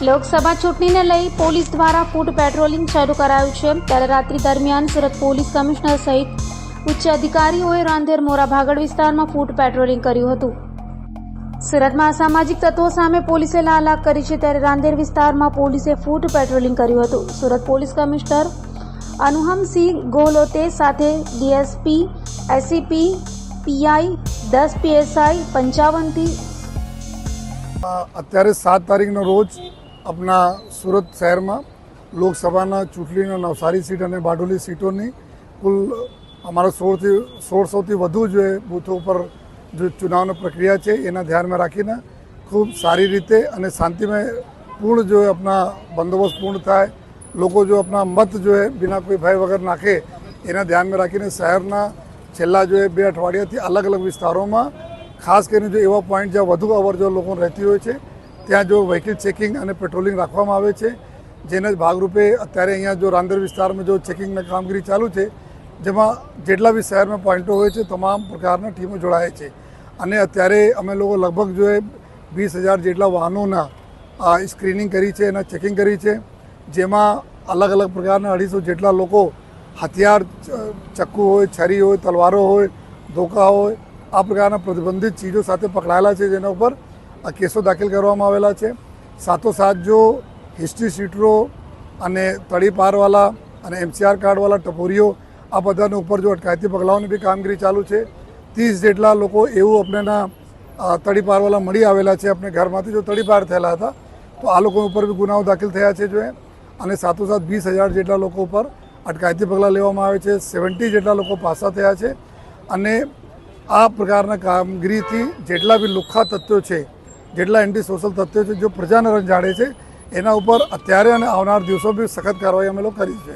લોકસભા ચૂંટણીને લઈ પોલીસ દ્વારા ફૂટ પેટ્રોલિંગ શરૂ કરાયું છે, ત્યારે રાત્રિ દરમિયાન સુરત પોલીસ કમિશનર સહિત ઉચ્ચ અધિકારીઓએ રાંદેર મોરા ભાગડ વિસ્તારમાં ફૂટ પેટ્રોલિંગ કર્યું હતું। સુરતમાં અસામાજિક તત્વો સામે પોલીસે લાલાક કરી છે, ત્યારે રાંદેર વિસ્તારમાં પોલીસે ફૂટ પેટ્રોલિંગ કર્યું હતું। સુરત પોલીસ કમિશનર અનુહમસિંહ ગોહલોતે સાથે ડીએસપી, એસીપી, પીઆઈ, 10 પીએસઆઈ 55થી અત્યારે 7 તારીખનો રોજ આપણા સુરત શહેરમાં લોકસભાના ચૂંટણીના નવસારી સીટ અને બારડોલી સીટોની કુલ અમારા 1600થી વધુ જે બૂથો ઉપર जो चुनाव प्रक्रिया है एना ध्यान में राखीने खूब सारी रीते अने शांतिमय पूर्ण जो है अपना बंदोबस्त पूर्ण थाय, लोग जो अपना मत जो है बिना कोई भय वगर नाखे एना ध्यान में राखीने शहरना छेल्ला जो है 2 अठवाडियाथी अलग अलग विस्तारों में खास कर जो एवा पॉइंट ज्यां वधु अवर जो लोग रहती हो त्या जो व्हीकल चेकिंग और पेट्रोलिंग राखवामां आवे छे। जेना भागरूपे अत्यारे अहींया जो रांदेर विस्तार में जो चेकिंग कामगीरी चालू है, जेमां जेटला भी शहर में पॉइंटो होय छे तमाम प्रकारना टीमों जोड़ाय छे અને અત્યારે અમે લોકો લગભગ જો 20,000 જેટલા વાહનોના સ્ક્રીનિંગ કરી છે, એના ચેકિંગ કરી છે, જેમાં અલગ અલગ પ્રકારના 250 જેટલા લોકો હથિયાર, ચક્કુ હોય, છરી હોય, તલવારો હોય, ધોકા હોય, આ પ્રકારના પ્રતિબંધિત ચીજો સાથે પકડાયેલા છે, જેના ઉપર કેસો દાખલ કરવામાં આવેલા છે। સાથોસાથ જો હિસ્ટ્રી શીટરો અને તડીપારવાળા અને MCR કાર્ડવાળા ટપોરીઓ આ બધાને ઉપર જો અટકાયતી પગલાઓની બી કામગીરી ચાલુ છે। 30 જેટલા લોકો એવું આપણેના તડીપારવાળા મળી આવેલા છે, આપણે ઘરમાંથી જો તડીપાર થયેલા હતા તો આ લોકો ઉપર બી ગુનાઓ દાખલ થયા છે જો અને સાથોસાથ 20,000 જેટલા લોકો ઉપર અટકાયતી પગલાં લેવામાં આવે છે। 70 જેટલા લોકો પાસા થયા છે અને આ પ્રકારના કામગીરીથી જેટલા બી લુખ્ખા તત્વો છે, જેટલા એન્ટી સોશિયલ તત્વો છે, જો પ્રજાને રંજાડે છે એના ઉપર અત્યારે અને આવનાર દિવસો બી સખત કાર્યવાહી અમે લોકો કરી છે।